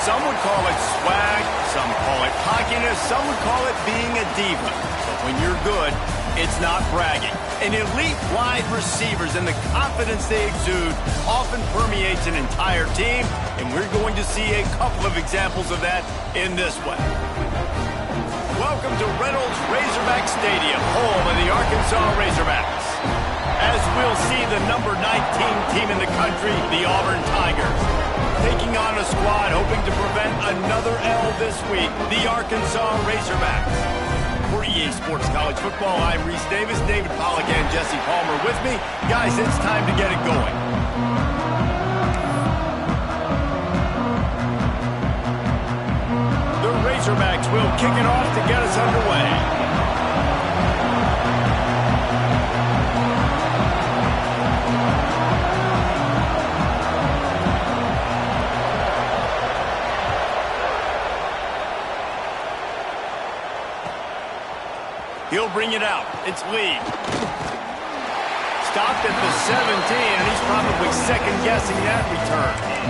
Some would call it swag, some call it cockiness, some would call it being a diva. But when you're good, it's not bragging. An elite wide receivers and the confidence they exude often permeates an entire team, and we're going to see a couple of examples of that in this one. Welcome to Reynolds Razorback Stadium, home of the Arkansas Razorbacks. As we'll see the number 19 team in the country, the Auburn Tigers, taking on a squad hoping to prevent another L this week, the Arkansas Razorbacks. For EA Sports College Football, I'm Reese Davis, David Pollack, and Jesse Palmer with me. Guys, it's time to get it going. The Razorbacks will kick it off to get us underway. He'll bring it out. It's Lee. Stopped at the 17, and he's probably second-guessing that return.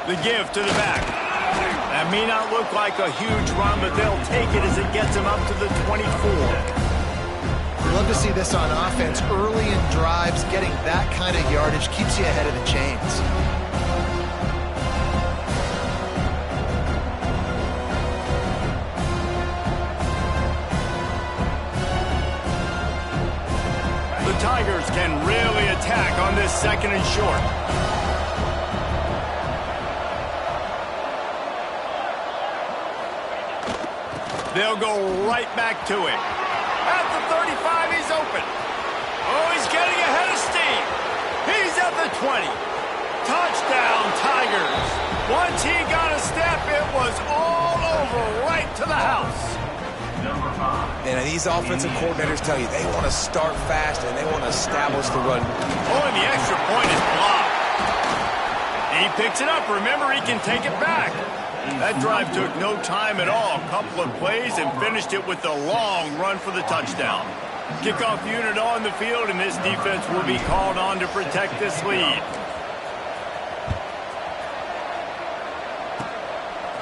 The give to the back. That may not look like a huge run, but they'll take it as it gets them up to the 24. We love to see this on offense. Early in drives, getting that kind of yardage keeps you ahead of the chains. The Tigers can really attack on this second and short. They'll go right back to it. At the 35, he's open. Oh, he's getting ahead of steam. He's at the 20. Touchdown, Tigers. Once he got a step, it was all over right to the house. And these offensive coordinators tell you they want to start fast and they want to establish the run. Oh, and the extra point is blocked. He picks it up. Remember, he can take it back. That drive took no time at all. A couple of plays and finished it with a long run for the touchdown. Kickoff unit on the field, and this defense will be called on to protect this lead.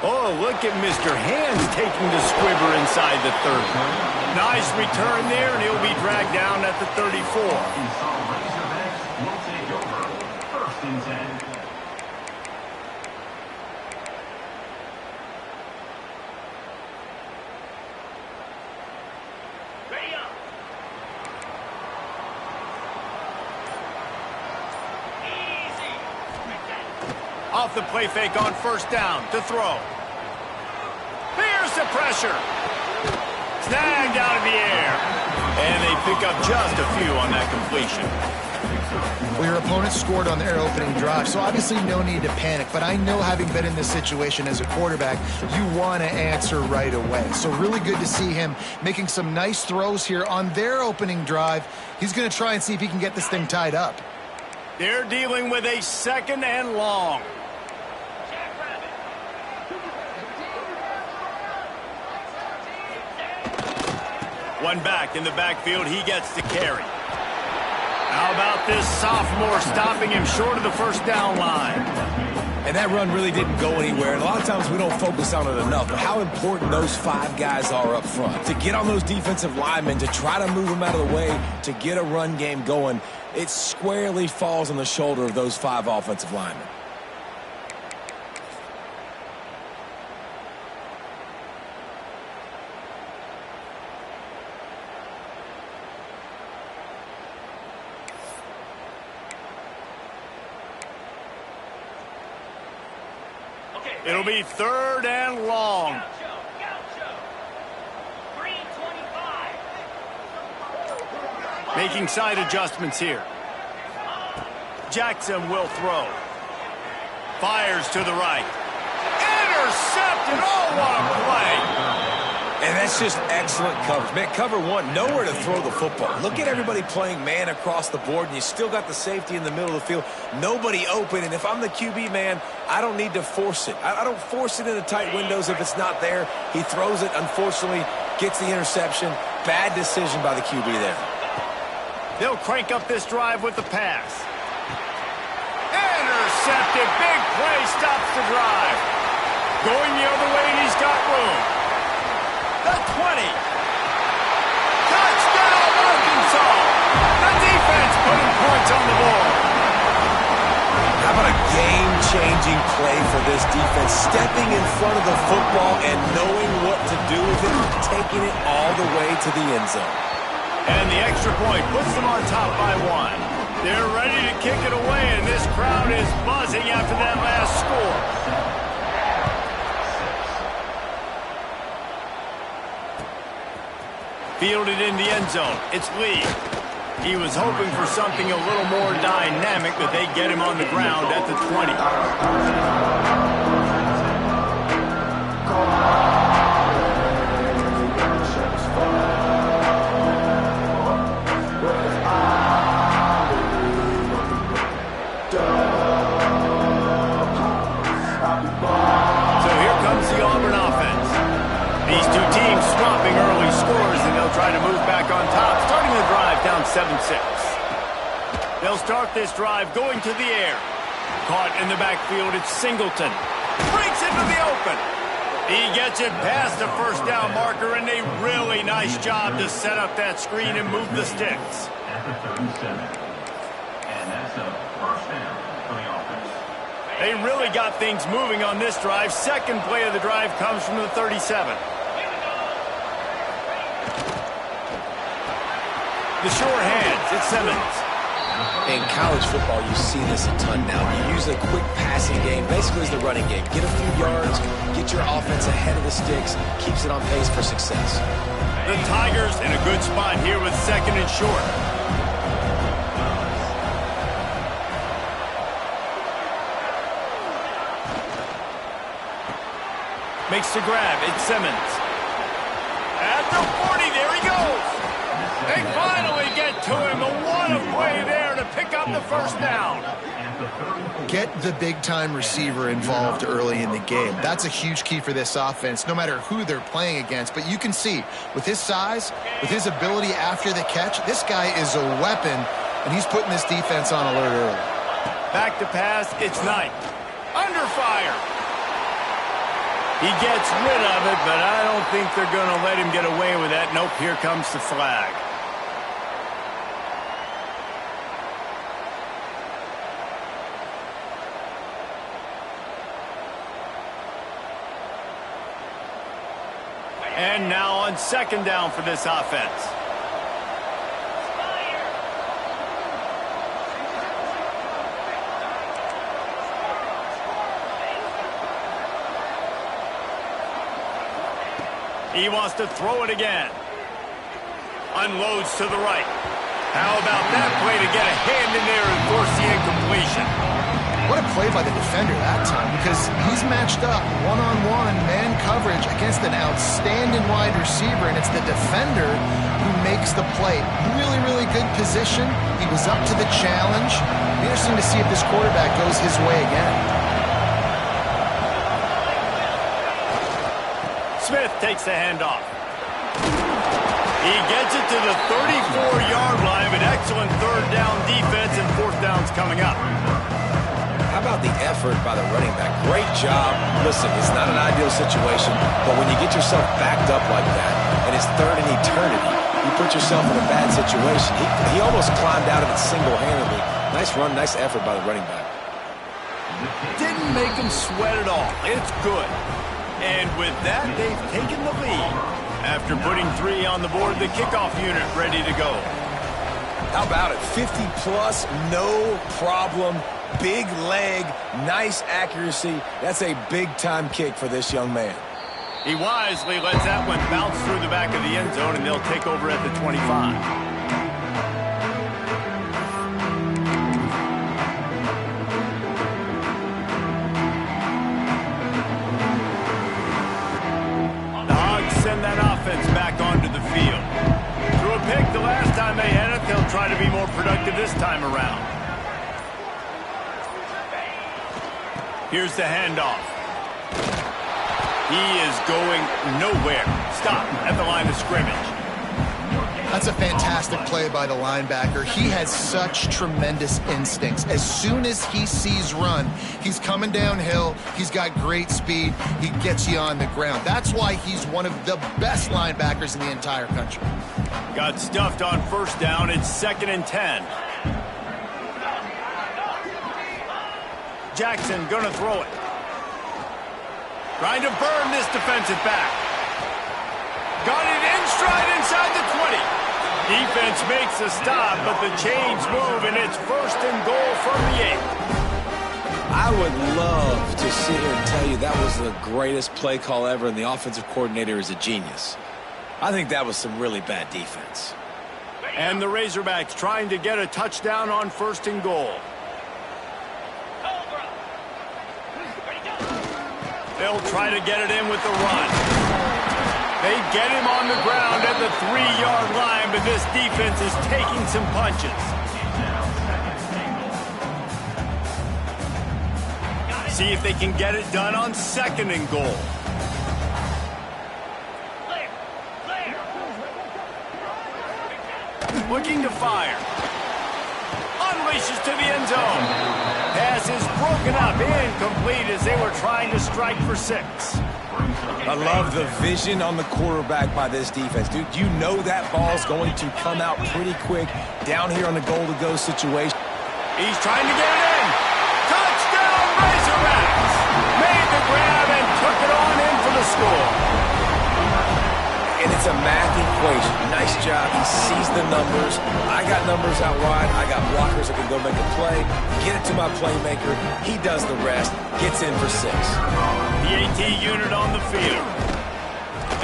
Oh, look at Mr. Hands taking the squibber inside the 30. Nice return there, and he'll be dragged down at the 34. Will take over. First and 10. Off the play fake on first down to throw. Here's the pressure. Snagged out of the air. And they pick up just a few on that completion. Well, your opponent scored on their opening drive, so obviously no need to panic. But I know, having been in this situation as a quarterback, you want to answer right away. So really good to see him making some nice throws here on their opening drive. He's going to try and see if he can get this thing tied up. They're dealing with a second and long. One back in the backfield, he gets the carry. How about this sophomore stopping him short of the first down line? And that run really didn't go anywhere. And a lot of times we don't focus on it enough, but how important those five guys are up front. To get on those defensive linemen, to try to move them out of the way, to get a run game going, it squarely falls on the shoulder of those five offensive linemen. It'll be third and long. Making side adjustments here. Jackson will throw. Fires to the right. Intercepted. Oh, what a play. And that's just excellent coverage. Man, cover one, nowhere to throw the football. Look at everybody playing man across the board, and you still got the safety in the middle of the field. Nobody open, and if I'm the QB, man, I don't need to force it. I don't force it into tight windows if it's not there. He throws it, unfortunately, gets the interception. Bad decision by the QB there. They'll crank up this drive with the pass. Intercepted. Big play stops the drive. Going the other way, and he's got room. The 20. Touchdown, Arkansas. The defense putting points on the board. How about a game-changing play for this defense? Stepping in front of the football and knowing what to do with it, taking it all the way to the end zone. And the extra point puts them on top by 1. They're ready to kick it away, and this crowd is buzzing after that last score. Fielded in the end zone. It's Lee. He was hoping for something a little more dynamic, but they get him on the ground at the 20. So here comes the Auburn offense. These two teams swapping early scores, and they'll try to move back on top, starting the drive down 7-6. They'll start this drive going to the air. Caught in the backfield, it's Singleton. Breaks into the open. He gets it past the first down marker, and a really nice job to set up that screen and move the sticks. At the 37. And that's a first down for the offense. They really got things moving on this drive. Second play of the drive comes from the 37. The short hands, it's Simmons. In college football, you see this a ton now. You use a quick passing game, basically as the running game. Get a few yards, get your offense ahead of the sticks, keeps it on pace for success. The Tigers in a good spot here with second and short. Makes the grab, it's Simmons. At the 40, there he goes. They finally get to him, but what a play there to pick up the first down. Get the big-time receiver involved early in the game. That's a huge key for this offense, no matter who they're playing against. But you can see, with his size, with his ability after the catch, this guy is a weapon, and he's putting this defense on alert early. Back to pass, it's Knight. Under fire. He gets rid of it, but I don't think they're going to let him get away with that. Nope, here comes the flag. And now on second down for this offense. He wants to throw it again. Unloads to the right. How about that play to get a hand in there and force the incompletion? What a play by the defender that time, because he's matched up one-on-one man coverage against an outstanding wide receiver, and it's the defender who makes the play. Really, really good position. He was up to the challenge. Interesting to see if this quarterback goes his way again. Smith takes the handoff. He gets it to the 34-yard line. An excellent third down defense, and fourth down's coming up. How about the effort by the running back? Great job. Listen, it's not an ideal situation, but when you get yourself backed up like that, and it's third in eternity, you put yourself in a bad situation. He almost climbed out of it single-handedly. Nice run, nice effort by the running back. Didn't make him sweat at all. It's good. And with that, they've taken the lead. After putting 3 on the board, the kickoff unit ready to go. How about it? 50-plus, no problem. Big leg, nice accuracy. That's a big-time kick for this young man. He wisely lets that one bounce through the back of the end zone, and they'll take over at the 25. Send that off to be more productive this time around. Here's the handoff. He is going nowhere. Stop at the line of scrimmage. That's a fantastic play by the linebacker. He has such tremendous instincts. As soon as he sees run, he's coming downhill. He's got great speed. He gets you on the ground. That's why he's one of the best linebackers in the entire country. Got stuffed on first down. It's 2nd and 10. Jackson gonna throw it. Trying to burn this defensive back. Got it in stride inside the 20. Defense makes a stop, but the chains move, and it's 1st and goal from the 8. I would love to sit here and tell you that was the greatest play call ever, and the offensive coordinator is a genius. I think that was some really bad defense. And the Razorbacks trying to get a touchdown on 1st and goal. They'll try to get it in with the run. They get him on the ground at the 3-yard line, but this defense is taking some punches. See if they can get it done on 2nd and goal. Looking to fire. Unleashes to the end zone. Pass is broken up, incomplete as they were trying to strike for 6. I love the vision on the quarterback by this defense. Dude, you know that ball's going to come out pretty quick down here on the goal-to-go situation. He's trying to get it in. Touchdown, Razorbacks! Made the grab and took it on in for the score. And it's a math equation. Nice job. He sees the numbers. I got numbers out wide. I got blockers that can go make a play. Get it to my playmaker. He does the rest. Gets in for 6. The AT unit on the field.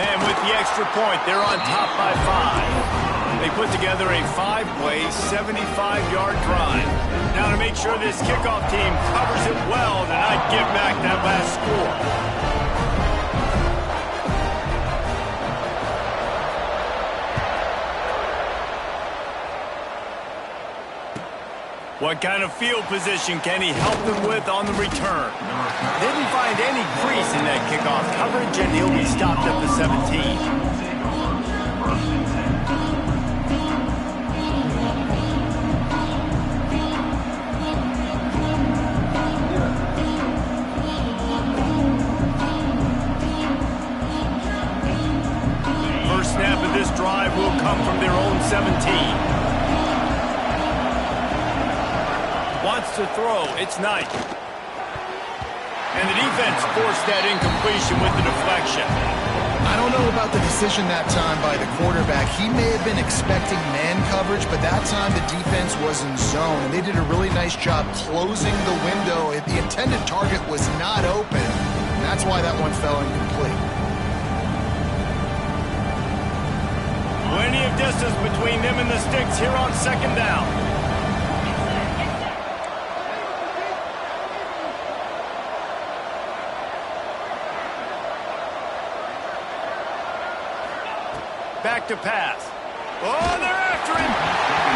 And with the extra point, they're on top by 5. They put together a 5-play, 75-yard drive. Now to make sure this kickoff team covers it well to not give back that last score. What kind of field position can he help them with on the return? Didn't find any crease in that kickoff coverage, and he'll be stopped at the 17. First snap of this drive will come from their own 17. Wants to throw. It's Knight. And the defense forced that incompletion with the deflection. I don't know about the decision that time by the quarterback. He may have been expecting man coverage, but that time the defense was in zone, and they did a really nice job closing the window. The intended target was not open, and that's why that one fell incomplete. Plenty of distance between them and the sticks here on 2nd down. Back to pass. Oh, they're after him.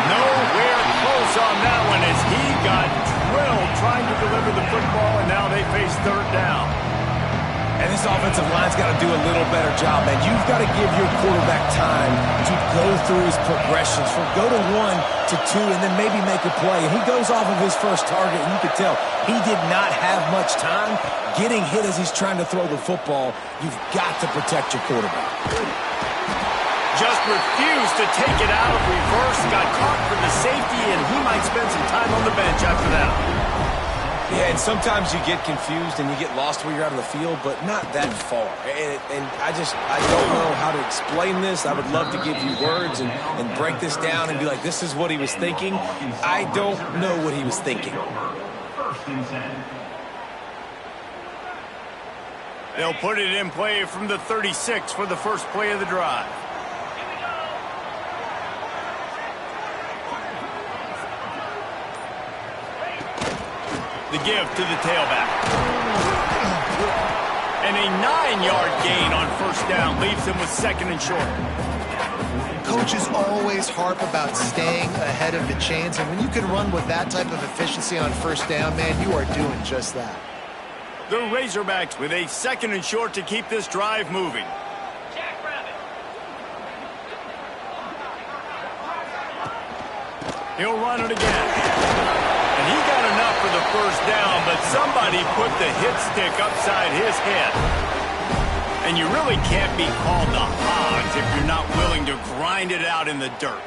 Nowhere close on that one as he got drilled trying to deliver the football, and now they face 3rd down. And this offensive line's got to do a little better job, man. You've got to give your quarterback time to go through his progressions from go to 1 to 2 and then maybe make a play. And he goes off of his first target, and you could tell he did not have much time getting hit as he's trying to throw the football. You've got to protect your quarterback. Just refused to take it out of reverse, got caught for the safety, and he might spend some time on the bench after that. Yeah, and sometimes you get confused and you get lost where you're out of the field, but not that far. And I don't know how to explain this. I would love to give you words and break this down and be like, this is what he was thinking. I don't know what he was thinking. They'll put it in play from the 36 for the first play of the drive. The give to the tailback. And a 9-yard gain on first down leaves him with 2nd and short. coaches always harp about staying ahead of the chains, and when you can run with that type of efficiency on first down, man, you are doing just that. The Razorbacks with a 2nd and short to keep this drive moving. He'll run it again. And he got enough for the first down, but somebody put the hit stick upside his head. And you really can't be called the Hogs if you're not willing to grind it out in the dirt.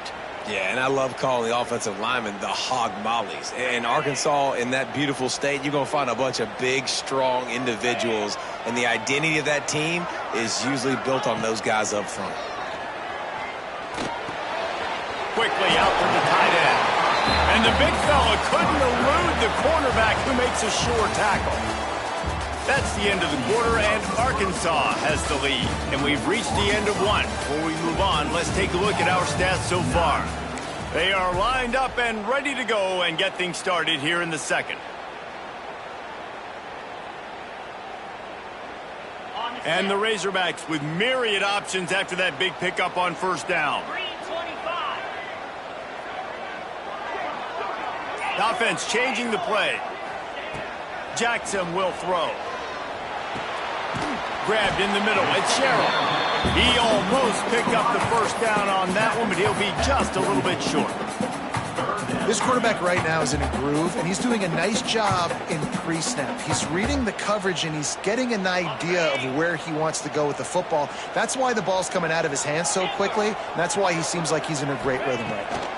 Yeah, and I love calling the offensive linemen the hog mollies. In Arkansas, in that beautiful state, you're going to find a bunch of big, strong individuals, and the identity of that team is usually built on those guys up front. Quickly out to the tight end. And the big fella couldn't elude the cornerback who makes a sure tackle. That's the end of the quarter, and Arkansas has the lead. And we've reached the end of one. Before we move on, let's take a look at our stats so far. They are lined up and ready to go and get things started here in the second. And the Razorbacks with myriad options after that big pickup on first down. The offense changing the play. Jackson will throw. Grabbed in the middle. It's Sherrill. He almost picked up the first down on that one, but he'll be just a little bit short. This quarterback right now is in a groove, and he's doing a nice job in pre-snap. He's reading the coverage, and he's getting an idea of where he wants to go with the football. That's why the ball's coming out of his hands so quickly, and that's why he seems like he's in a great rhythm right now.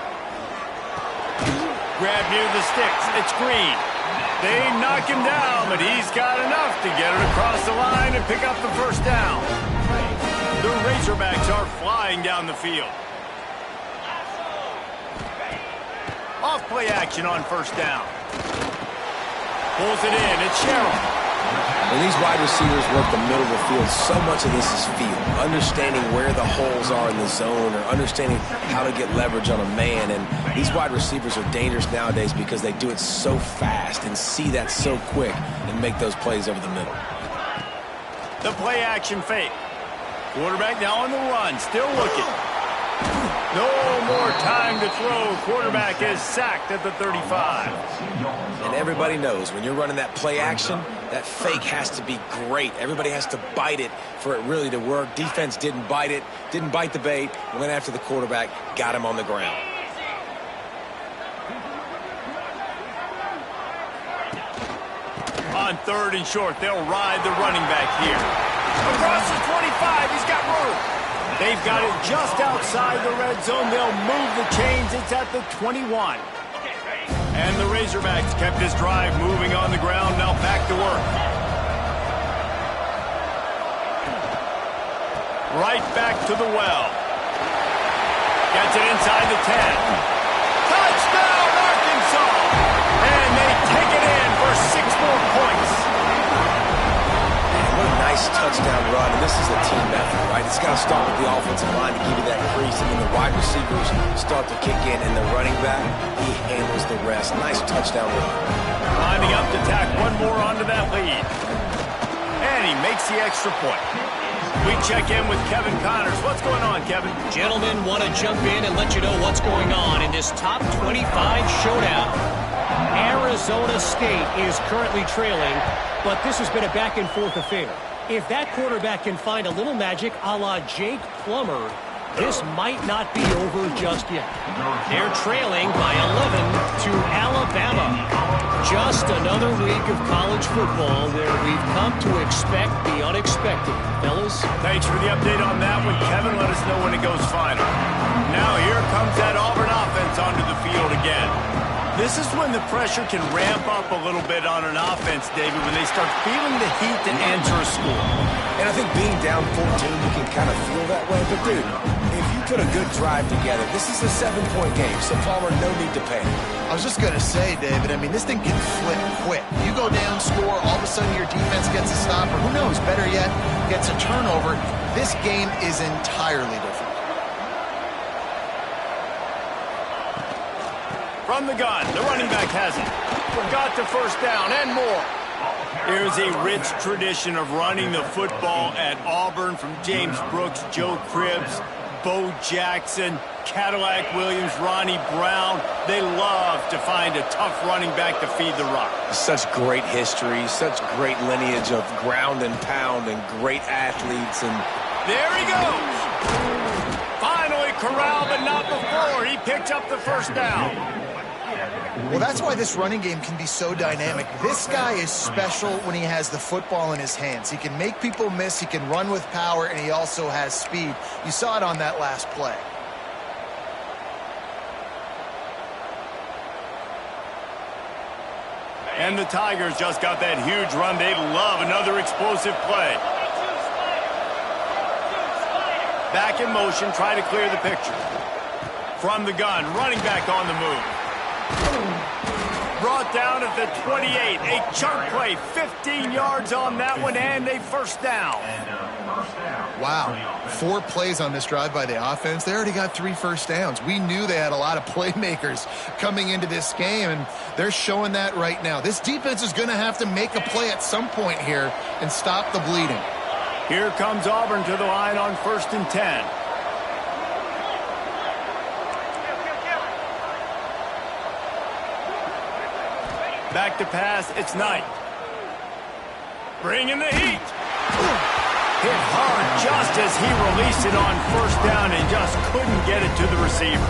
Grab near the sticks. It's Green. They knock him down, but he's got enough to get it across the line and pick up the first down. The Razorbacks are flying down the field. Off play action on first down. Pulls it in. It's Sherrill. When these wide receivers work the middle of the field, so much of this is feel. Understanding where the holes are in the zone, or understanding how to get leverage on a man. And these wide receivers are dangerous nowadays because they do it so fast and see that so quick and make those plays over the middle. The play action fake. Quarterback now on the run, still looking. No more time to throw. Quarterback is sacked at the 35. And everybody knows when you're running that play action, that fake has to be great. Everybody has to bite it for it really to work. Defense didn't bite it, didn't bite the bait, went after the quarterback, got him on the ground. On 3rd and short, they'll ride the running back here. Across the 25, he's got room. They've got it just outside the red zone. They'll move the chains. It's at the 21. And the Razorbacks kept this drive moving on the ground. Now back to work. Right back to the well. Gets it inside the 10. Touchdown, Arkansas! And they take it in for 6 more points. What a nice touchdown run, and this is a team effort, right? It's got to start with the offensive line to give you that crease, and then the wide receivers start to kick in, and the running back, he handles the rest. Nice touchdown run. Lining up to tack one more onto that lead. And he makes the extra point. We check in with Kevin Connors. What's going on, Kevin? Gentlemen, want to jump in and let you know what's going on in this top 25 showdown. Arizona State is currently trailing, but this has been a back-and-forth affair. If that quarterback can find a little magic a la Jake Plummer, this might not be over just yet. They're trailing by 11 to Alabama. Just another week of college football where we've come to expect the unexpected. Fellas? Thanks for the update on that one, Kevin. Let us know when it goes final. Now here comes that Auburn offense onto the field again. This is when the pressure can ramp up a little bit on an offense, David, when they start feeling the heat to answer a score. And I think being down 14, you can kind of feel that way. But, dude, if you put a good drive together, this is a 7-point game, so Palmer, no need to panic. I was just going to say, David, I mean, this thing can flip quick. You go down, score, all of a sudden your defense gets a stop, or who knows, better yet, gets a turnover. This game is entirely different. From the gun, the running back has it. Got the first down and more. There's a rich tradition of running the football at Auburn, from James Brooks, Joe Cribbs. Bo Jackson, Cadillac Williams, Ronnie Brown, they love to find a tough running back to feed the rock. Such great history, such great lineage of ground and pound and great athletes. And there he goes. Finally corralled, but not before. He picked up the first down. Well, that's why this running game can be so dynamic. This guy is special when he has the football in his hands. He can make people miss, he can run with power, and he also has speed. You saw it on that last play. And the Tigers just got that huge run. They love another explosive play. Back in motion, try to clear the picture. From the gun, running back on the move. Brought down at the 28. A chunk play, 15 yards on that one, and a first down. Wow, 4 plays on this drive by the offense. They already got 3 first downs. We knew they had a lot of playmakers coming into this game, and they're showing that right now. This defense is going to have to make a play at some point here and stop the bleeding. Here comes Auburn to the line on 1st and 10. Back to pass, it's Knight. Bringing the heat. Hit hard just as he released it on 1st down and just couldn't get it to the receiver.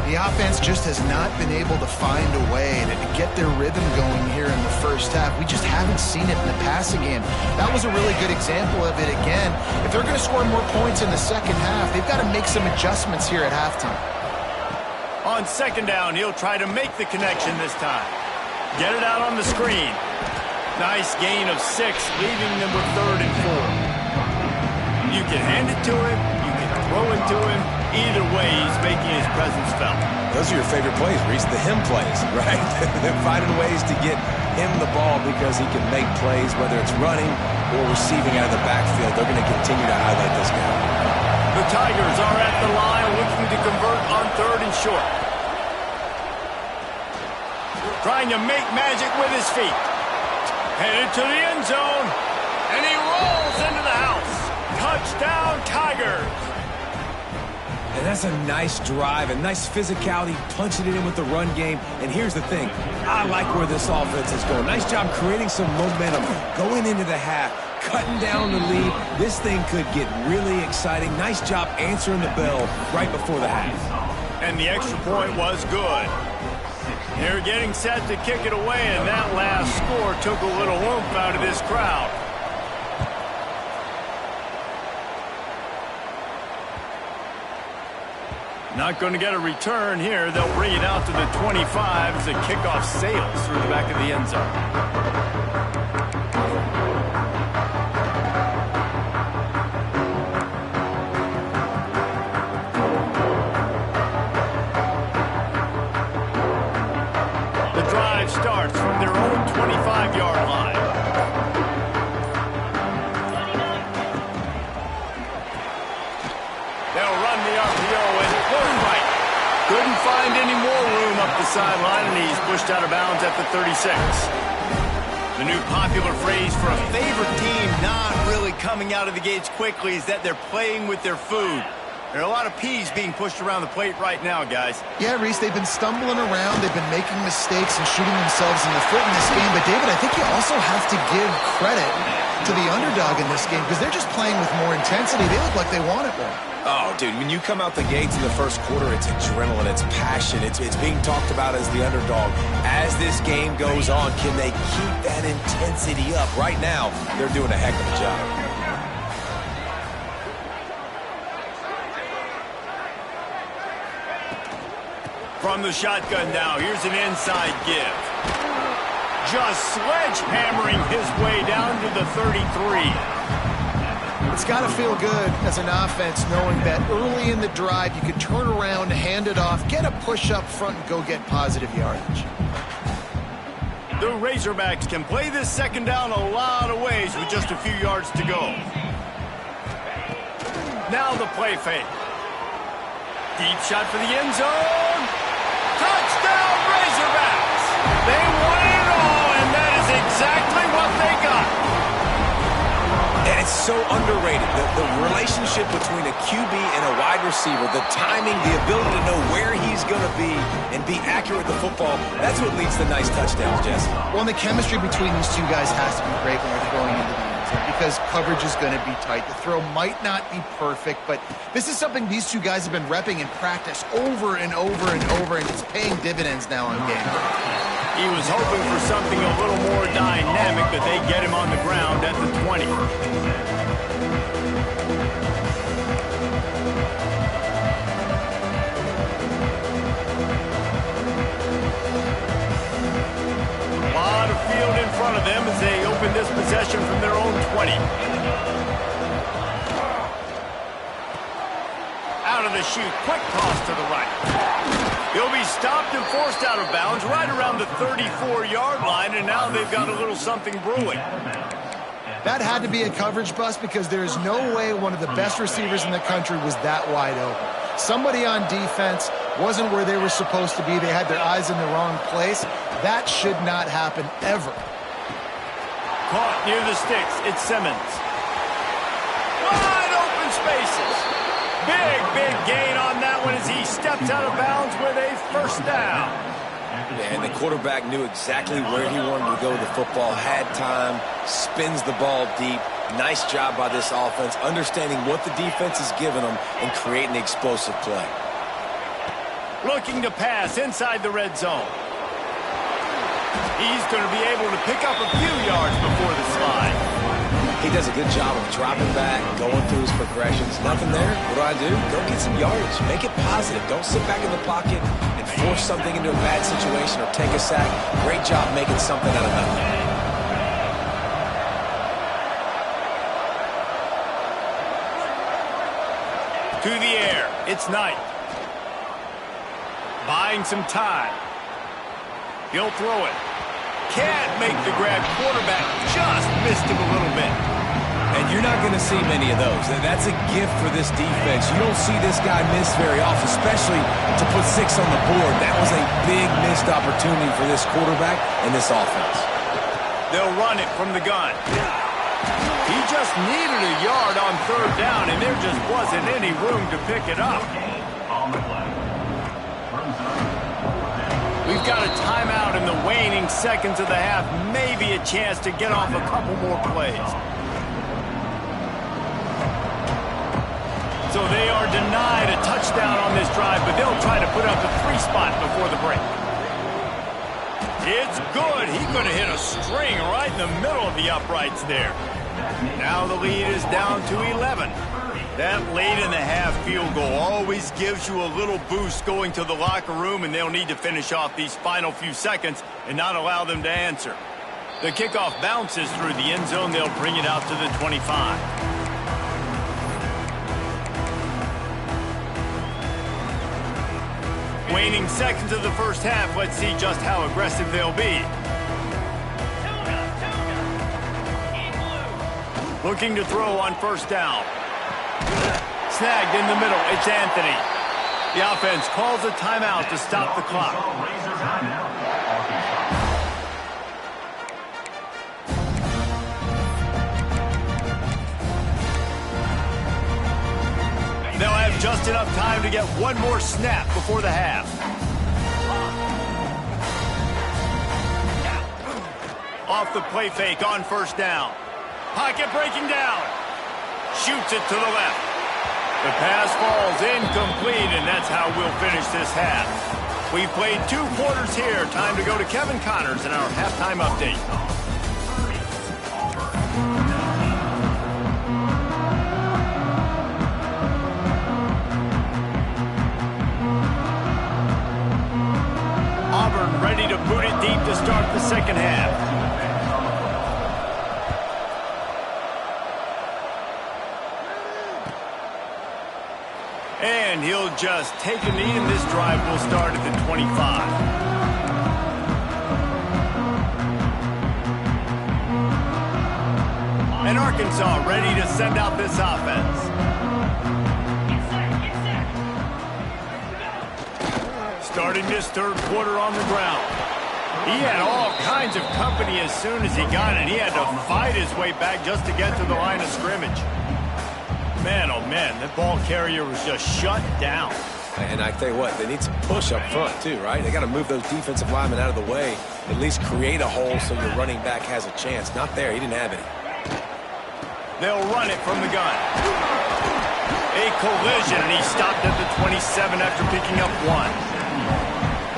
The offense just has not been able to find a way to get their rhythm going here in the first half. We just haven't seen it in the passing game. That was a really good example of it again. If they're going to score more points in the second half, they've got to make some adjustments here at halftime. On 2nd down, he'll try to make the connection this time. Get it out on the screen. Nice gain of 6, leaving them with 3rd and 4. You can hand it to him, you can throw it to him. Either way, he's making his presence felt. those are your favorite plays, Reese, the him plays, right? They're finding ways to get him the ball because he can make plays, whether it's running or receiving out of the backfield. They're going to continue to highlight this guy. The Tigers are at the line looking to convert on 3rd and short. Trying to make magic with his feet. Headed to the end zone. And he rolls into the house. Touchdown, Tigers. And that's a nice drive, a nice physicality, punching it in with the run game. And here's the thing. I like where this offense is going. Nice job creating some momentum, going into the half, cutting down the lead. This thing could get really exciting. Nice job answering the bell right before the half. And the extra point was good. They're getting set to kick it away, and that last score took a little oomph out of this crowd. Not going to get a return here. They'll bring it out to the 25 as the kickoff sails through the back of the end zone. Starts from their own 25-yard line. They'll run the RPO and pull right. Couldn't find any more room up the sideline, and he's pushed out of bounds at the 36. The new popular phrase for a favorite team not really coming out of the gates quickly is that they're playing with their food. There are a lot of peas being pushed around the plate right now, guys. Yeah, Reese, they've been stumbling around. They've been making mistakes and shooting themselves in the foot in this game. But, David, I think you also have to give credit to the underdog in this game because they're just playing with more intensity. They look like they want it more. Oh, dude, when you come out the gates in the first quarter, it's adrenaline, it's passion, it's being talked about as the underdog. As this game goes on, can they keep that intensity up? Right now, they're doing a heck of a job. From the shotgun now, here's an inside give. Just sledgehammering his way down to the 33. It's got to feel good as an offense knowing that early in the drive you can turn around, hand it off, get a push up front, and go get positive yardage. The Razorbacks can play this second down a lot of ways with just a few yards to go. Now the play fake. Deep shot for the end zone. Touchdown, Razorbacks! They won it all, and that is exactly what they got. And it's so underrated. The relationship between a QB and a wide receiver, the timing, the ability to know where he's going to be and be accurate with the football, that's what leads to nice touchdowns, Jesse. Well, and the chemistry between these two guys has to be great when they're throwing into the end zone because coverage is going to be tight. The throw might not be perfect, but this is something these two guys have been repping in practice over and over and over, and it's paying dividends now on game day. He was hoping for something a little more dynamic, but they get him on the ground at the 20. A lot of field in front of them as they open this possession from their own 20. Out of the chute, quick toss to the right. He'll be stopped and forced out of bounds right around the 34-yard line, and now they've got a little something brewing. That had to be a coverage bust because there is no way one of the best receivers in the country was that wide open. Somebody on defense wasn't where they were supposed to be. They had their eyes in the wrong place. That should not happen ever. Caught near the sticks. It's Simmons. Wide open spaces. Big gain on that one as he steps out of bounds with a first down. Yeah, and the quarterback knew exactly where he wanted to go with the football, had time, spins the ball deep. Nice job by this offense, understanding what the defense is giving them and creating the explosive play. Looking to pass inside the red zone. He's going to be able to pick up a few yards before the slide. He does a good job of dropping back, going through his progressions. Nothing there. What do? Go get some yardage. Make it positive. Don't sit back in the pocket and force something into a bad situation or take a sack. Great job making something out of nothing. To the air. It's Knight. Buying some time. He'll throw it. Can't make the grab. Quarterback just missed him a little bit. And you're not going to see many of those. That's a gift for this defense. You don't see this guy miss very often, especially to put 6 on the board. That was a big missed opportunity for this quarterback and this offense. They'll run it from the gun. He just needed a yard on third down, and there just wasn't any room to pick it up. We've got a timeout in the waning seconds of the half. Maybe a chance to get off a couple more plays. So they are denied a touchdown on this drive, but they'll try to put up a 3-spot before the break. It's good. He could have hit a string right in the middle of the uprights there. Now the lead is down to 11. That late-in-the-half field goal always gives you a little boost going to the locker room, and they'll need to finish off these final few seconds and not allow them to answer. The kickoff bounces through the end zone. They'll bring it out to the 25. Waning seconds of the first half. Let's see just how aggressive they'll be. Looking to throw on first down. Snagged in the middle. It's Anthony. The offense calls a timeout to stop the clock. They'll have just enough time to get one more snap before the half. Off the play fake on first down. Pocket breaking down. Shoots it to the left. The pass falls incomplete, and that's how we'll finish this half. We've played 2 quarters here. Time to go to Kevin Connors in our halftime update. Auburn ready to boot it deep to start the second half. And he'll just take a knee, and this drive will start at the 25. And Arkansas ready to send out this offense. Starting this third quarter on the ground. He had all kinds of company as soon as he got it. He had to fight his way back just to get to the line of scrimmage. Man, oh man, that ball carrier was just shut down. And I tell you what, they need some push up front too, right? They got to move those defensive linemen out of the way, at least create a hole so your running back has a chance. Not there, he didn't have any. They'll run it from the gun. A collision, and he stopped at the 27 after picking up 1.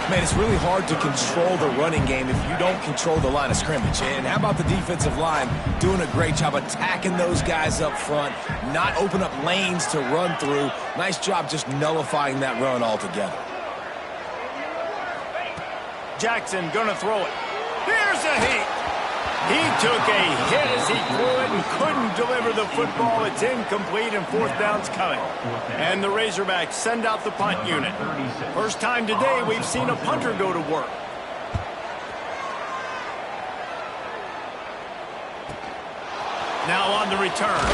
Man, it's really hard to control the running game if you don't control the line of scrimmage. And how about the defensive line doing a great job attacking those guys up front, not open up lanes to run through. Nice job just nullifying that run altogether. Jackson gonna throw it. Here's a heat. He took a hit as he threw it and couldn't deliver the football. It's incomplete and 4th down's coming. And the Razorbacks send out the punt unit. First time today we've seen a punter go to work. Now on the return.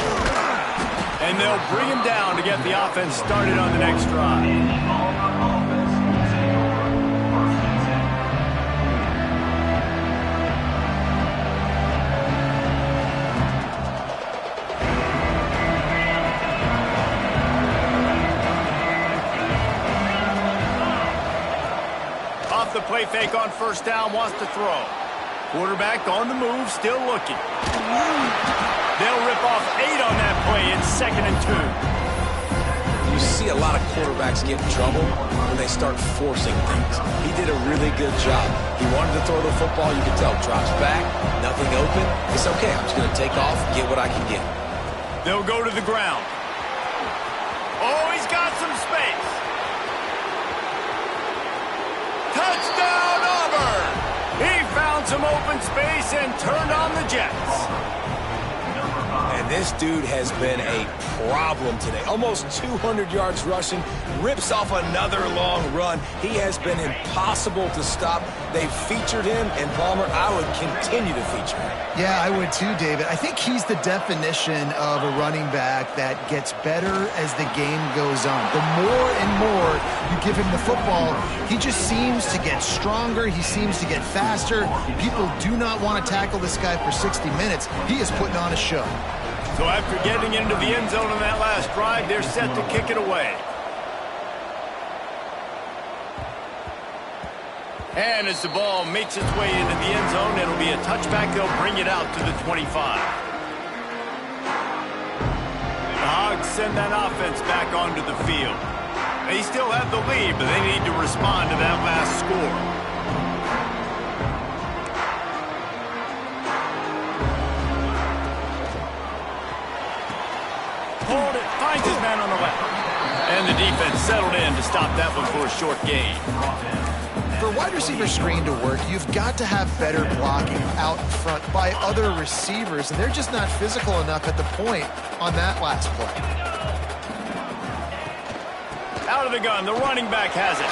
And they'll bring him down to get the offense started on the next drive. The play fake on 1st down, wants to throw. Quarterback on the move, still looking. They'll rip off 8 on that play. It's 2nd and 2. You see a lot of quarterbacks get in trouble when they start forcing things. He did a really good job. He wanted to throw the football. You can tell. Drops back, nothing open. It's okay. I'm just going to take off, get what I can get. They'll go to the ground. Oh, he's got some space. Touchdown, Auburn! He found some open space and turned on the Jets. And this dude has been a problem today. Almost 200 yards rushing, rips off another long run. He has been impossible to stop. They've featured him, and Palmer, I would continue to feature him. Yeah, I would too, David. I think he's the definition of a running back that gets better as the game goes on. The more and more you give him the football, he just seems to get stronger. He seems to get faster. People do not want to tackle this guy for 60 minutes. He is putting on a show. So after getting into the end zone on that last drive, they're set to kick it away. And as the ball makes its way into the end zone, it'll be a touchback. They'll bring it out to the 25. The Hogs send that offense back onto the field. They still have the lead, but they need to respond to that last score. Hold it, finds his man on the left. And the defense settled in to stop that one for a short gain. For a wide receiver screen to work, you've got to have better blocking out front by other receivers, and they're just not physical enough at the point on that last play. Out of the gun, the running back has it.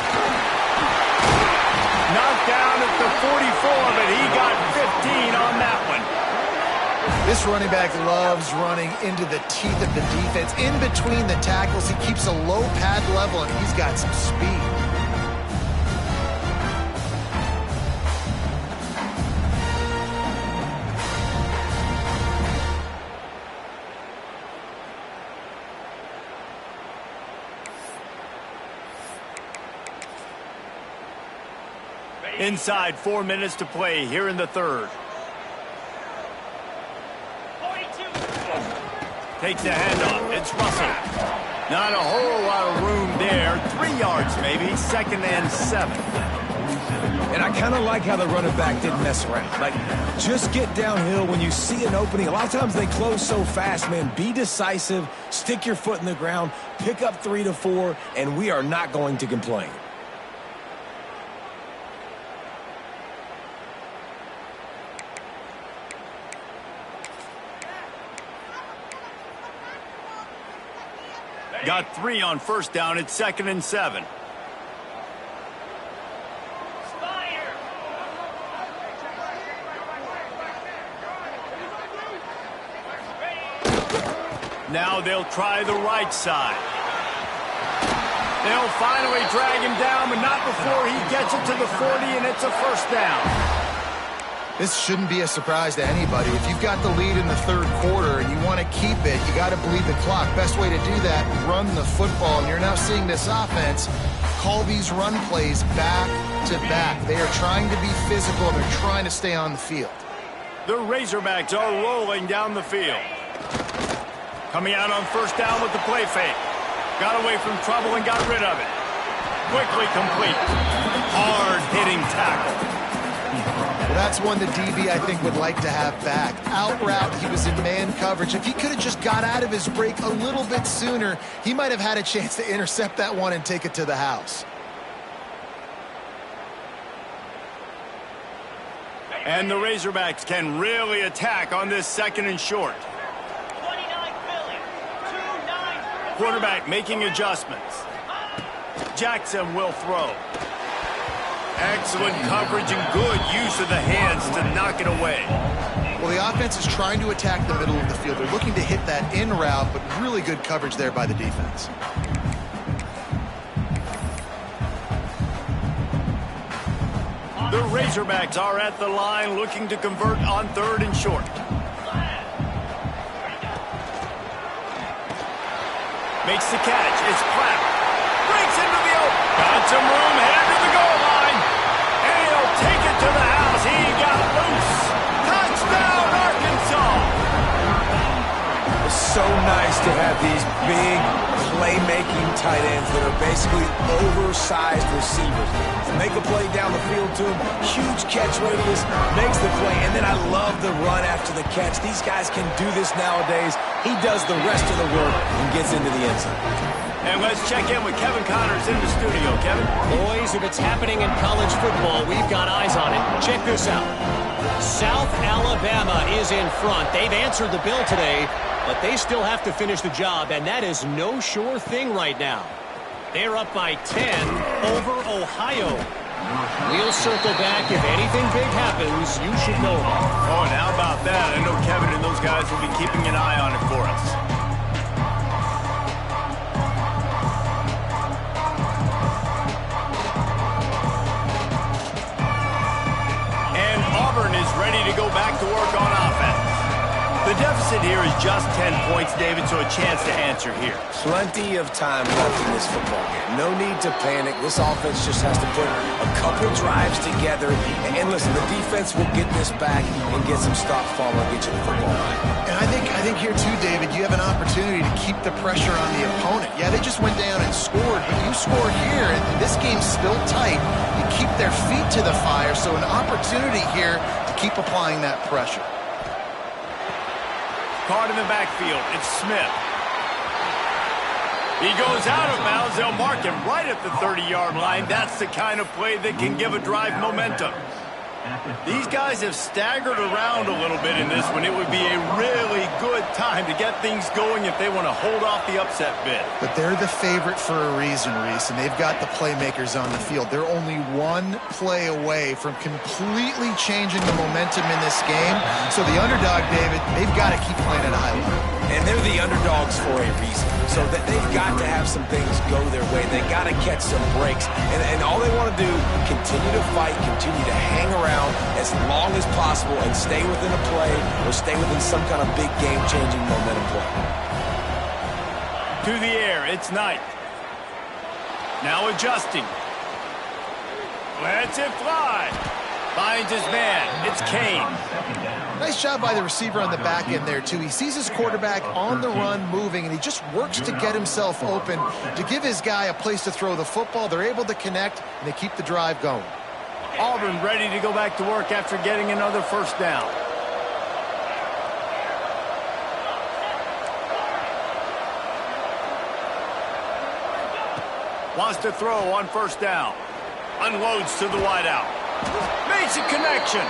Knocked down at the 44, but he got 15 on that one. This running back loves running into the teeth of the defense. In between the tackles, he keeps a low pad level, and he's got some speed. Inside 4 minutes to play here in the third. Takes the handoff. It's Russell. Not a whole lot of room there. 3 yards maybe. 2nd and 7. And I kind of like how the running back didn't mess around. Like, just get downhill when you see an opening. A lot of times they close so fast, man. Be decisive. Stick your foot in the ground. Pick up 3 to 4, and we are not going to complain. Got 3 on 1st down. It's 2nd and 7. Now they'll try the right side. They'll finally drag him down, but not before he gets it to the 40, and it's a first down. This shouldn't be a surprise to anybody. If you've got the lead in the third quarter and you want to keep it, you got to bleed the clock. Best way to do that, run the football. And you're now seeing this offense call these run plays back to back. They are trying to be physical, and they're trying to stay on the field. The Razorbacks are rolling down the field. Coming out on first down with the play fake. Got away from trouble and got rid of it. Quickly complete. Hard-hitting tackle. Well, that's one the DB, I think, would like to have back. Out route, he was in man coverage. If he could have just got out of his break a little bit sooner, he might have had a chance to intercept that one and take it to the house. And the Razorbacks can really attack on this second and short. Quarterback making adjustments. Jackson will throw. Excellent coverage and good use of the hands to knock it away. Well, the offense is trying to attack the middle of the field. They're looking to hit that in route, but really good coverage there by the defense. The Razorbacks are at the line looking to convert on third and short. Makes the catch. It's Platt. Breaks into the open. Got some room. Headed to the goal line. And he'll take it to the house. He got loose. Touchdown, Arkansas. It's so nice to have these big playmaking tight ends that are basically oversized receivers. To make a play down the field to him, huge catch radius, makes the play, and then I love the run after the catch. These guys can do this nowadays. He does the rest of the work and gets into the end zone. And let's check in with Kevin Connors in the studio. Kevin? Boys, if it's happening in college football, we've got eyes on it. Check this out. South Alabama is in front. They've answered the bell today, but they still have to finish the job, and that is no sure thing right now. They're up by 10 over Ohio. We'll circle back. If anything big happens, you should know about it. Oh, and how about that? I know Kevin and those guys will be keeping an eye on it for us. And Auburn is ready to go back to work on offense. The deficit here is just 10 points, David, so a chance to answer here. Plenty of time left in this football game. No need to panic. This offense just has to put a couple drives together. And listen, the defense will get this back and get some stop fall and get you the football right. And I think here too, David, you have an opportunity to keep the pressure on the opponent. Yeah, they just went down and scored, but you score here, and this game's still tight. You keep their feet to the fire, so an opportunity here to keep applying that pressure. Caught in the backfield. It's Smith. He goes out of bounds. They'll mark him right at the 30-yard line. That's the kind of play that can give a drive momentum. These guys have staggered around a little bit in this one. It would be a really good time to get things going if they want to hold off the upset bid. But they're the favorite for a reason, Reese, and they've got the playmakers on the field. They're only one play away from completely changing the momentum in this game. So the underdog, David, they've got to keep playing at a high level. And they're the underdogs for a reason. So that they've got to have some things go their way. They got to catch some breaks. And all they want to do, continue to fight, continue to hang around as long as possible and stay within a play or stay within some kind of big game-changing momentum play. To the air, it's Knight. Now adjusting. Lets it fly. Finds his man. It's Kane. Nice job by the receiver on the back end there, too. He sees his quarterback on the run moving, and he just works to get himself open to give his guy a place to throw the football. They're able to connect, and they keep the drive going. Auburn ready to go back to work after getting another first down. Wants to throw on first down. Unloads to the wideout. Makes a connection.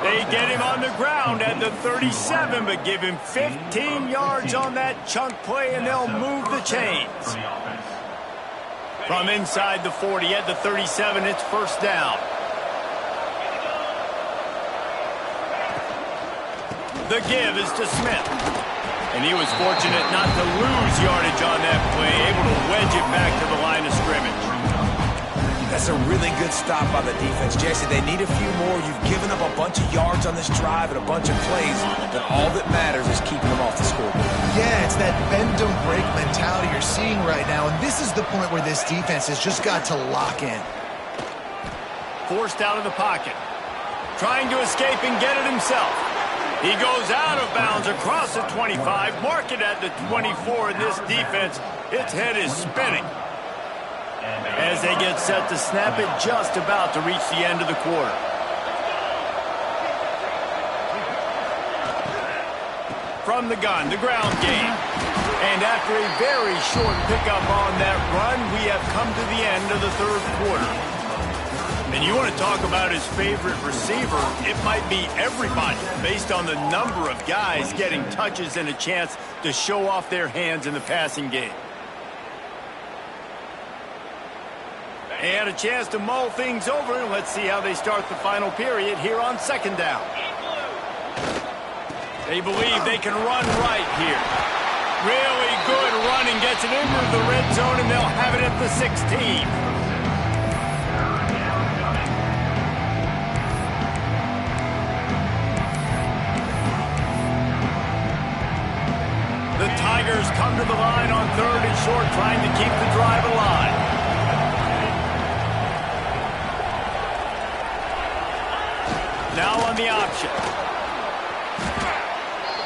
They get him on the ground at the 37, but give him 15 yards on that chunk play, and they'll move the chains. From inside the 40 at the 37, it's first down. The give is to Smith. And he was fortunate not to lose yardage on that play, able to wedge it back to the line of scrimmage. That's a really good stop by the defense. Jesse, they need a few more. You've given up a bunch of yards on this drive and a bunch of plays, but all that matters is keeping them off the scoreboard. Yeah, it's that bend, don't break mentality you're seeing right now, and this is the point where this defense has just got to lock in. Forced out of the pocket. Trying to escape and get it himself. He goes out of bounds across the 25, mark it at the 24, and this defense, its head is spinning. As they get set to snap it, just about to reach the end of the quarter. From the gun, the ground game. And after a very short pickup on that run, we have come to the end of the third quarter. And you want to talk about his favorite receiver, it might be everybody, based on the number of guys getting touches and a chance to show off their hands in the passing game. And a chance to mull things over. Let's see how they start the final period here on second down. They believe they can run right here. Really good running, gets it into the red zone, and they'll have it at the 16. The Tigers come to the line on third and short, trying to keep the drive alive. Now on the option.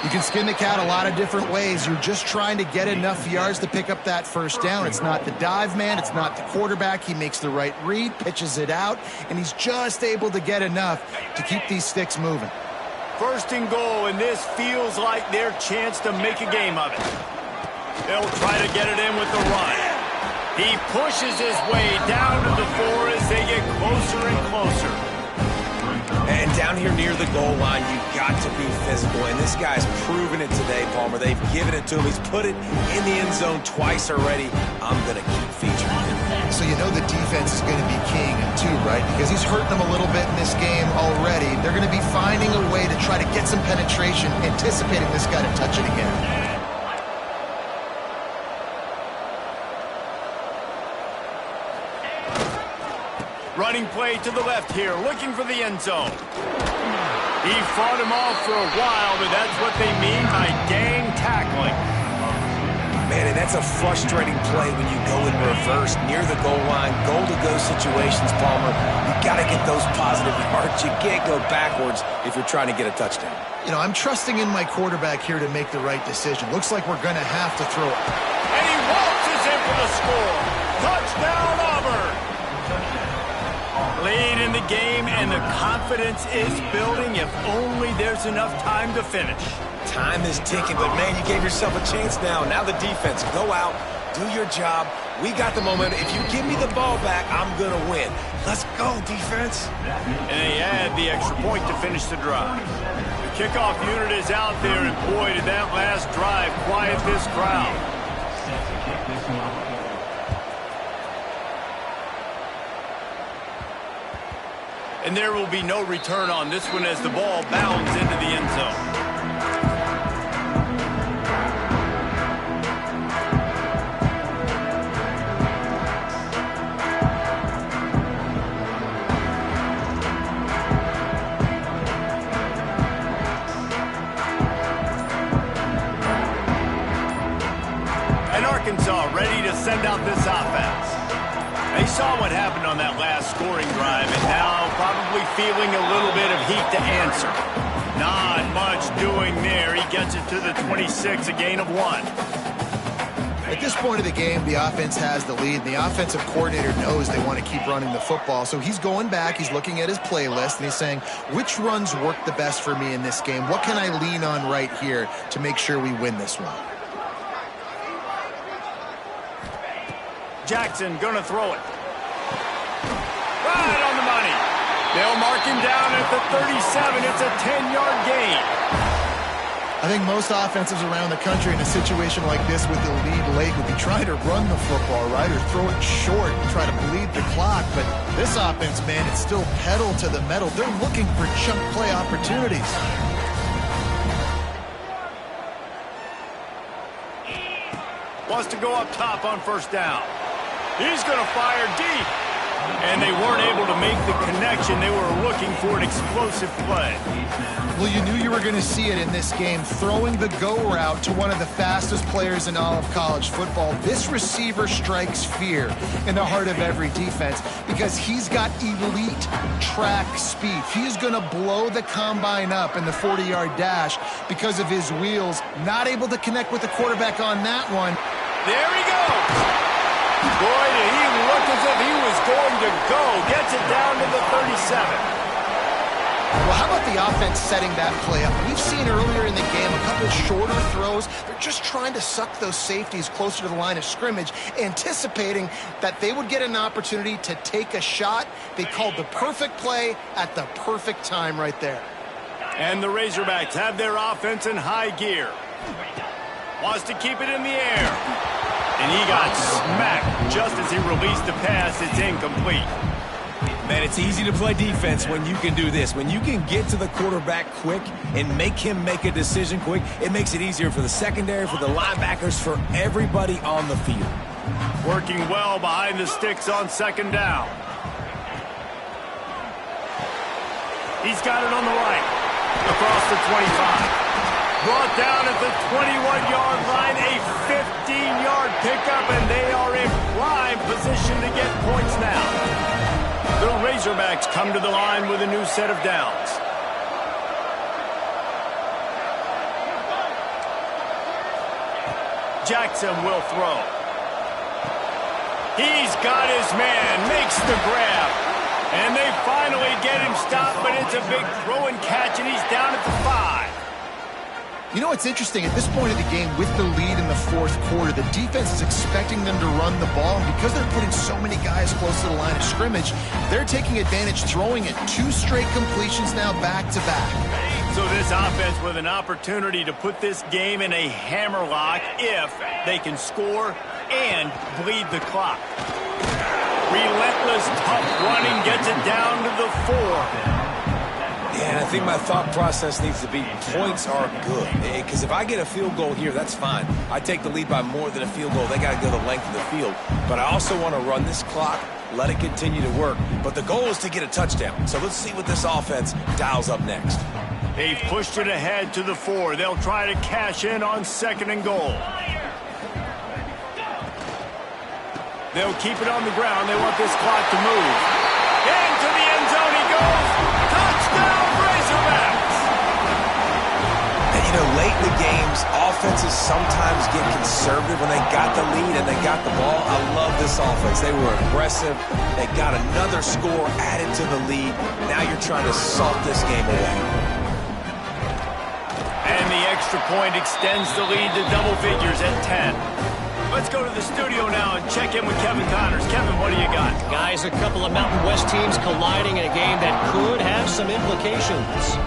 You can skin the cat a lot of different ways. You're just trying to get enough yards to pick up that first down. It's not the dive man. It's not the quarterback. He makes the right read, pitches it out, and he's just able to get enough to keep these sticks moving. First and goal, and this feels like their chance to make a game of it. They'll try to get it in with the run. He pushes his way down to the 4 as they get closer and closer. And down here near the goal line, you've got to be physical. And this guy's proven it today, Palmer. They've given it to him. He's put it in the end zone twice already. I'm going to keep featuring him. So you know the defense is going to be keying him too, right? Because he's hurting them a little bit in this game already. They're going to be finding a way to try to get some penetration, anticipating this guy to touch it again. Running play to the left here, looking for the end zone. He fought him off for a while, but that's what they mean by gang tackling. Man, and that's a frustrating play when you go in reverse near the goal line, goal-to-go situations, Palmer. You got to get those positive yards. You can't go backwards if you're trying to get a touchdown. You know, I'm trusting in my quarterback here to make the right decision. Looks like we're going to have to throw it. And he waltzes in for the score. Touchdown, Auburn. Lead in the game, and the confidence is building if only there's enough time to finish. Time is ticking, but, man, you gave yourself a chance now. Now the defense, go out, do your job. We got the momentum. If you give me the ball back, I'm going to win. Let's go, defense. And they add the extra point to finish the drive. The kickoff unit is out there, and boy, did that last drive quiet this crowd. And there will be no return on this one as the ball bounds into the end zone. And Arkansas ready to send out this offense. They saw what happened on that last scoring drive, and now probably feeling a little bit of heat to answer. Not much doing there. He gets it to the 26, a gain of 1. At this point of the game, the offense has the lead. The offensive coordinator knows they want to keep running the football, so he's going back, he's looking at his playlist, and he's saying, which runs work the best for me in this game? What can I lean on right here to make sure we win this one? Jackson gonna throw it. Right on the money. They'll mark him down at the 37. It's a 10-yard gain. I think most offenses around the country in a situation like this with the lead late would be trying to run the football, right, or throw it short and try to bleed the clock. But this offense, man, it's still pedal to the metal. They're looking for chunk play opportunities. Wants to go up top on first down. He's going to fire deep. And they weren't able to make the connection. They were looking for an explosive play. Well, you knew you were going to see it in this game, throwing the go route to one of the fastest players in all of college football. This receiver strikes fear in the heart of every defense because he's got elite track speed. He's going to blow the combine up in the 40-yard dash because of his wheels. Not able to connect with the quarterback on that one. There he goes. Boy, did he look as if he was going to go. Gets it down to the 37. Well, how about the offense setting that play up? We've seen earlier in the game a couple shorter throws. They're just trying to suck those safeties closer to the line of scrimmage, anticipating that they would get an opportunity to take a shot. They called the perfect play at the perfect time right there. And the Razorbacks have their offense in high gear. Wants to keep it in the air. And he got smacked just as he released the pass. It's incomplete. Man, it's easy to play defense when you can do this. When you can get to the quarterback quick and make him make a decision quick, it makes it easier for the secondary, for the linebackers, for everybody on the field. Working well behind the sticks on second down. He's got it on the right. Across the 25. Brought down at the 21-yard line, a 15-yard pickup, and they are in prime position to get points now. The Razorbacks come to the line with a new set of downs. Jackson will throw. He's got his man, makes the grab. And they finally get him stopped, but it's a big throw and catch, and he's down at the 5. You know what's interesting? At this point of the game, with the lead in the fourth quarter, the defense is expecting them to run the ball. And because they're putting so many guys close to the line of scrimmage, they're taking advantage, throwing it 2 straight completions now back-to-back. So this offense with an opportunity to put this game in a hammerlock if they can score and bleed the clock. Relentless, tough running gets it down to the 4. Yeah, and I think my thought process needs to be points are good. Because if I get a field goal here, that's fine. I take the lead by more than a field goal. They got to go the length of the field. But I also want to run this clock, let it continue to work. But the goal is to get a touchdown. So let's see what this offense dials up next. They've pushed it ahead to the 4. They'll try to cash in on second and goal. They'll keep it on the ground. They want this clock to move. Into the end zone he goes. Touchdown, Razorbacks! And you know, late in the games, offenses sometimes get conservative when they got the lead and they got the ball. I love this offense. They were aggressive. They got another score added to the lead. Now you're trying to salt this game away. And the extra point extends the lead to double figures at 10. Let's go to the studio now and check in with Kevin Connors. Kevin, what do you got? Guys, a couple of Mountain West teams colliding in a game that could have some implications.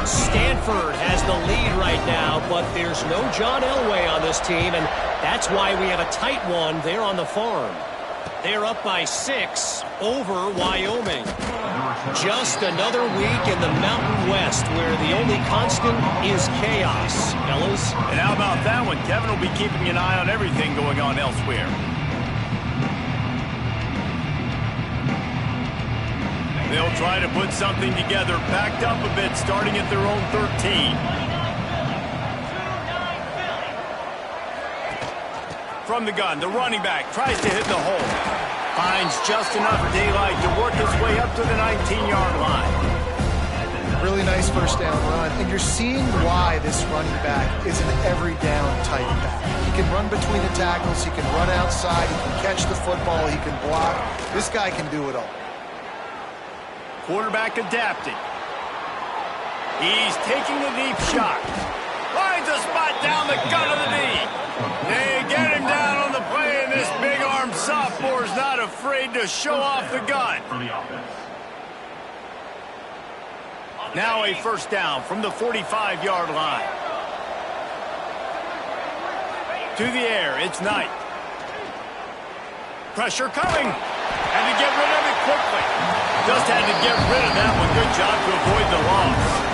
Stanford has the lead right now, but there's no John Elway on this team, and that's why we have a tight one there on the farm. They're up by 6 over Wyoming. Just another week in the Mountain West where the only constant is chaos, fellas. And how about that one? Kevin will be keeping an eye on everything going on elsewhere. They'll try to put something together, backed up a bit, starting at their own 13. From the gun, the running back tries to hit the hole. Finds just enough daylight to work his way up to the 19-yard line. Really nice first down run. And you're seeing why this running back is an every down type back. He can run between the tackles. He can run outside. He can catch the football. He can block. This guy can do it all. Quarterback adapting. He's taking a deep shot. Finds a spot down the gut of the knee. They get him down on the play, and this big-armed sophomore is not afraid to show off the gun. Now a first down from the 45-yard line. To the air, it's Knight. Pressure coming. Had to get rid of it quickly. Just had to get rid of that one. Good job to avoid the loss.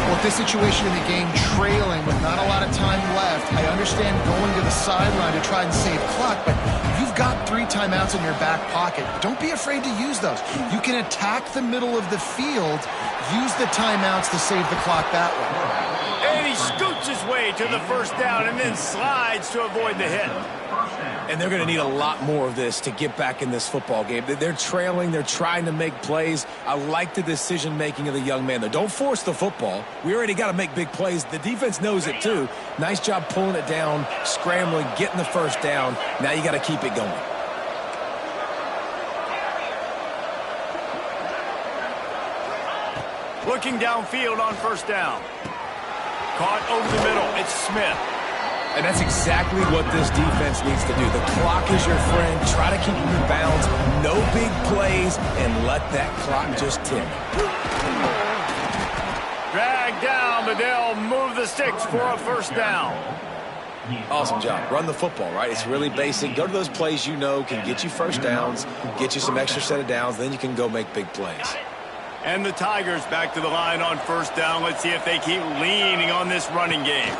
Well, this situation in the game, trailing with not a lot of time left, I understand going to the sideline to try and save clock, but you've got 3 timeouts in your back pocket. Don't be afraid to use those. You can attack the middle of the field, use the timeouts to save the clock that way. And he scoots his way to the first down and then slides to avoid the hit. And they're going to need a lot more of this to get back in this football game. They're trailing. They're trying to make plays. I like the decision-making of the young man, though. Don't force the football. We already got to make big plays. The defense knows it, too. Nice job pulling it down, scrambling, getting the first down. Now you got to keep it going. Looking downfield on first down. Caught over the middle. It's Smith. And that's exactly what this defense needs to do. The clock is your friend. Try to keep them in bounds. No big plays, and let that clock just tick. Dragged down, but they'll move the sticks for a first down. Awesome job. Run the football, right? It's really basic. Go to those plays you know can get you first downs, get you some extra set of downs, then you can go make big plays. And the Tigers back to the line on first down. Let's see if they keep leaning on this running game.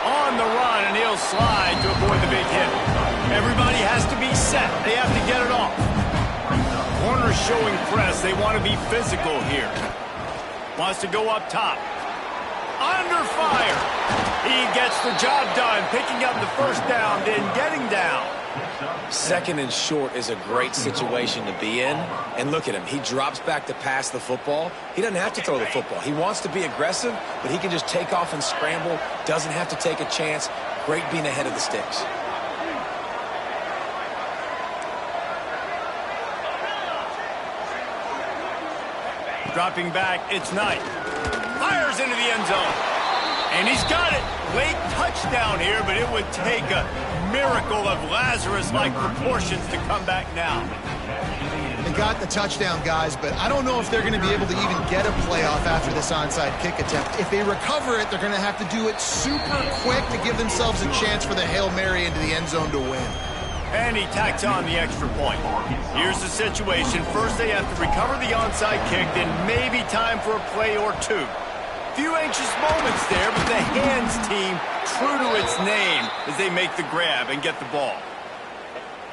On the run, and he'll slide to avoid the big hit. Everybody has to be set. They have to get it off. Corners showing press. They want to be physical here. Wants to go up top. Under fire. He gets the job done, picking up the first down, then getting down. Second and short is a great situation to be in. And look at him. He drops back to pass the football. He doesn't have to throw the football. He wants to be aggressive, but he can just take off and scramble. Doesn't have to take a chance. Great being ahead of the sticks. Dropping back, it's Knight. Fires into the end zone. And he's got it. Late touchdown here, but it would take a miracle of Lazarus-like proportions to come back now. They got the touchdown, guys, but I don't know if they're going to be able to even get a playoff after this onside kick attempt. If they recover it, they're going to have to do it super quick to give themselves a chance for the Hail Mary into the end zone to win. And he tacks on the extra point. Here's the situation. First, they have to recover the onside kick, then maybe time for a play or two. Few anxious moments there, but the hands team, true to its name, as they make the grab and get the ball.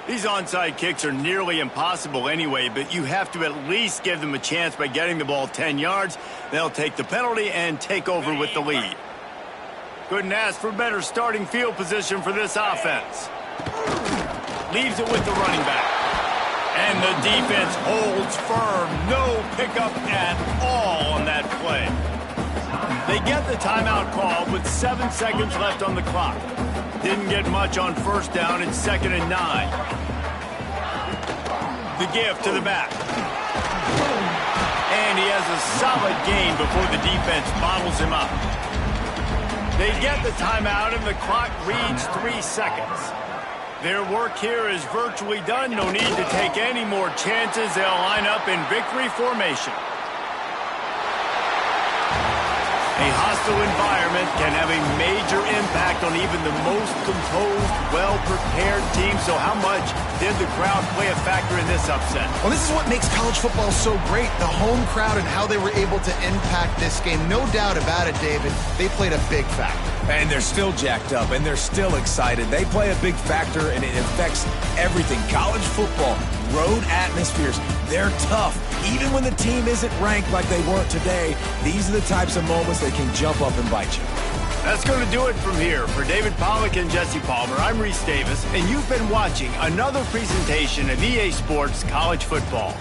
These onside kicks are nearly impossible anyway, but you have to at least give them a chance by getting the ball 10 yards. They'll take the penalty and take over with the lead. Couldn't ask for better starting field position for this offense. Leaves it with the running back. And the defense holds firm. No pickup at all on that play. They get the timeout called with 7 seconds left on the clock. Didn't get much on first down. It's 2nd and 9. The give to the back. And he has a solid gain before the defense bottles him up. They get the timeout and the clock reads 3 seconds. Their work here is virtually done. No need to take any more chances. They'll line up in victory formation. A hostile environment can have a major impact on even the most composed, well-prepared team. So how much did the crowd play a factor in this upset? Well, this is what makes college football so great, the home crowd and how they were able to impact this game. No doubt about it, David. They played a big factor. And they're still jacked up, and they're still excited. They play a big factor, and it affects everything. College football, road atmospheres, they're tough. Even when the team isn't ranked like they weren't today, these are the types of moments that can jump up and bite you. That's going to do it from here. For David Pollack and Jesse Palmer, I'm Reese Davis, and you've been watching another presentation of EA Sports College Football.